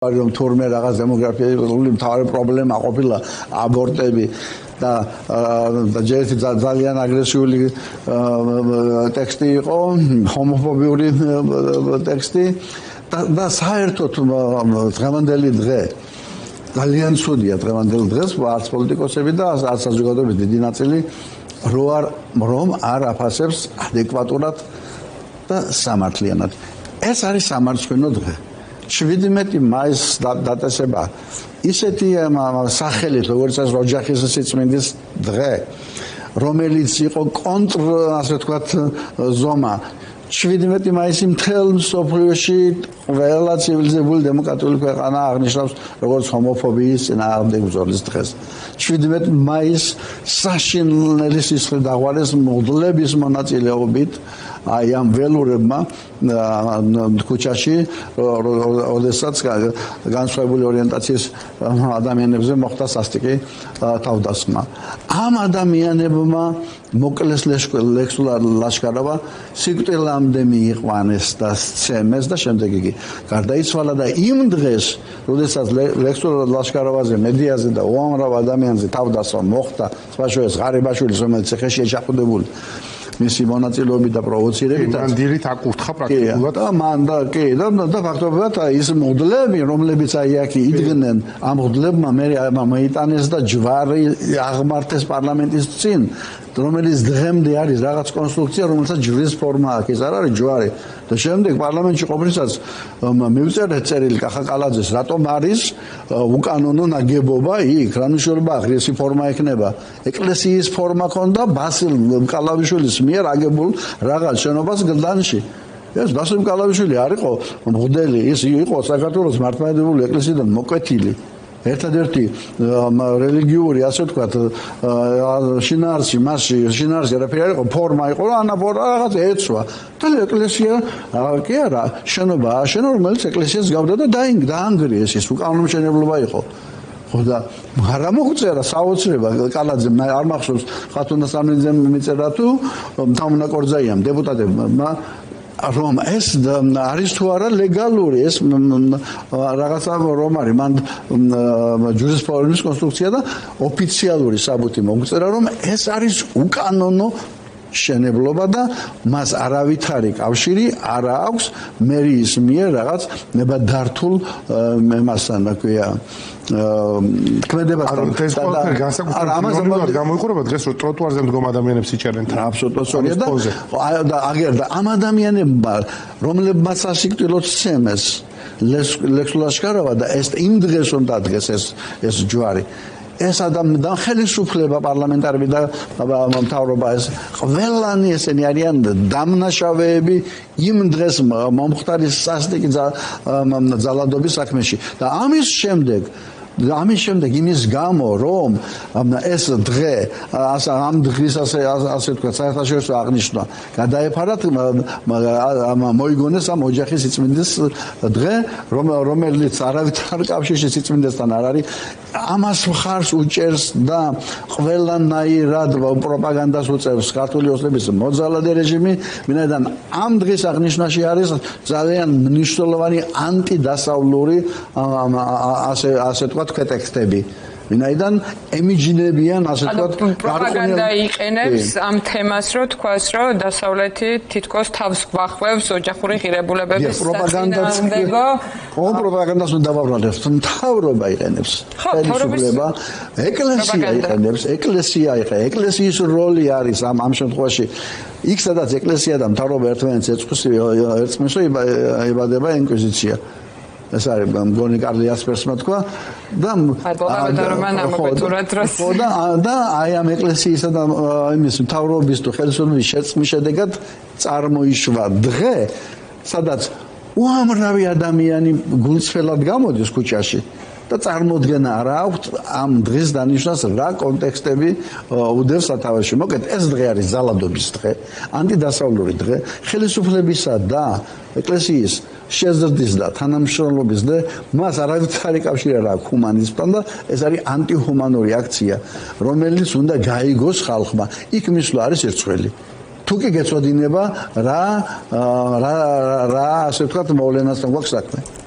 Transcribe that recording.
რომ თურმე რაღაც დემოგრაფიული მთავარი პრობლემა ყოფილა აბორტები და ჯერ ძალიან აგრესიული ტექსტი იყო, ჰომოფობიური ტექსტი და საერთოდ დღევანდელი დღე ძალიან ცუდია დღევანდელ დღეს არც პოლიტიკოსები და არც საზოგადოების დიდი ნაწილი რომ არ აფასებს ადეკვატურად და სამართლიანად. ეს არის სამარცხვინო დღე. 17 მაისს დაწესება ისეთი სახელით, როგორც ეს ოჯახის სიწმინდის დღე, რომელიც იყო კონტრ, ასე ვთქვათ, ზომა. 17 მაისი მთელ მსოფლიოში ყველა ცივილიზებული დემოკრატიული ქვეყანა აღნიშნავს როგორც ჰომოფობიის წინააღმდეგ ბრძოლის დღეს. 17 მაისს საშინელი სისხლი დაღვარეს მღვდლების მონაწილეობით აი ამ ველურებმა ქუჩაში, როდესაც განსხვავებული ორიენტაციის ადამიანებზე მოხდა სასტიკი თავდასხმა. ამ ადამიანებმა მოკლეს ლაშქარობა სიკვდილამდე მიიყვანეს და სცემეს და შემდეგ იგი გარდაიცვალა და იმ დღეს, როდესაც ლაშქარობაზე, მედიაზე და უამრავ ადამიანზე თავდასხმა მოხდა, სხვაშორის ღარიბაშვილის, რომელიც ციხეშია ჩაყუდებული მისი მონაწილეობით და პროვოცირებით მანდირით აკურთხა პრაქტიკულად და მან და კი და ფაქტობრივად ის მღვდლები, რომლებიც აი აქ იდგნენ, ამ მღვდლებმა მე მოიტანეს და ჯვარი აღმართეს პარლამენტის წინ, რომელიც დღემდე არის რაღაც კონსტრუქცია, რომელსაც ჯვრის ფორმა აქვს, ეს არ არის ჯვარი. და შემდეგ პარლამენტში ყოფნისას მივწერეთ წერილი კახაკალაძეს, რატომ არის უკანონო ნაგებობა იქ, რა მნიშვნელობა აქვს, ეს ფორმა ექნება. ეკლესიის ფორმა ქონდა ბასილ კალავიშვილის მიერ აგებულ რაღაც შენობას გლდანში. ეს ბასილ კალავიშვილი არ იყო მღვდელი, ის იყო საქართველოს მართლმადიდებლური ეკლესიიდან მოკვეთილი. ერთადერთი რელიგიური, ასე ვთქვათ, შინაარსი, მასში შინაარსი არაფერი არ იყო, ფორმა იყო, ანაფორმა რაღაც ეცვა. და ეკლესია კი არა, შენობა აშენა, რომელიც ეკლესიას გავდა და დაანგრიეს, ის უკანონო მშენებლობა იყო. ხო და არ მოუწერა საოცრება კალაძემ, არ მახსოვს ხათუნა სამნიძემ მიწერა თუ თამუნაკორძაიამ დეპუტატებმა რომ ეს არის თუ არა ლეგალური, ეს რაღაცა რომ არის, მან ჯურისპრუდენციის კონსტრუქცია და ოფიციალური საბუთი მოგვწერა, რომ ეს არის უკანონო შენებლობა და მას არავითარი კავშირი არ აქვს მერიის მიერ რაღაც ნებადართულ მასთან, რა ქვია, ქმედებასთან. ამაზე გამოიყურება დღეს რომ ტროტუარზე მდგომ ადამიანებს იჭერენ თან. აბსოლუტურად სწორია და აგერდა ამ ადამიანებმა, რომლებმაც სასიკვდილოდ სცემეს ლაშქარობა და ეს იმ დღეს რომ დადგეს ეს ჯვარი. ეს და ხელისუფლება პარლამენტარები და მთავრობა ეს ყველანი ესენი არიან დამნაშავეები იმ დღეს მომხდარი სასტიკი ძალადობის საქმეში და ამის შემდეგ იმის გამო რომ ეს დღე ამ დღის ასე ვთქვათ საერთაშორისო აღნიშვნა გადაეფარათ მოიგონეს ამ ოჯახის სიწმინდის დღე რომელიც არავითარ კავშირში სიწმინდესთან არ არის ამას მხარს უჭერს და ყველანაირად პროპაგანდას უწევს ქართული ოცნების მოძალადე რეჟიმი, ვინაიდან ამ დღის აღნიშვნაში არის ძალიან მნიშვნელოვანი ანტიდასავლური ასე ვთქვათ ქვეტექსტები. ვინაიდან ემიჯნებიან ასე ვთქვათ პროპაგანდა იყენებს ამ თემას, რომ თქვას, რომ დასავლეთი თითქოს თავს გვახმევს ოჯახური ღირებულებების საწინააღმდეგო. პროპაგანდას უნდა დავაბრალოთ, მთავრობა იყენებს. ხელისუფლება, ეკლესია იყენებს, ეკლესიის როლი არის ამ შემთხვევაში. იქ სადაც ეკლესია და მთავრობა ერთმანეთს ერწყმის, იბადება ინკვიზიცია. ეს არის მგონი კარლ იასპერსმა თქვა და და აი ამ ეკლესიისა და იმის მთავრობის თუ ხელისუფლების შერწყმის შედეგად წარმოიშვა დღე, სადაც უამრავი ადამიანი გულწრფელად გამოდის ქუჩაში და წარმოდგენა არ აქვს ამ დღის დანიშვნას რა კონტექსტები უდევს სათავეში. მოკეთ ეს დღე არის ძალადობის დღე, ანტიდასავლური დღე, ხელისუფლებისა და ეკლესიის შეზრდის და თანამშრომლობის და მას არავითარი კავშირი არ აქვს ჰუმანიზმთან და ეს არის ანტიჰუმანური აქცია, რომელიც უნდა გაიგოს ხალხმა. იქ მისვლა არის ერთხელი. თუ კი გეწოდინება რა ასე ვთქვათ მოვლენასთან გვაქვს საქმე.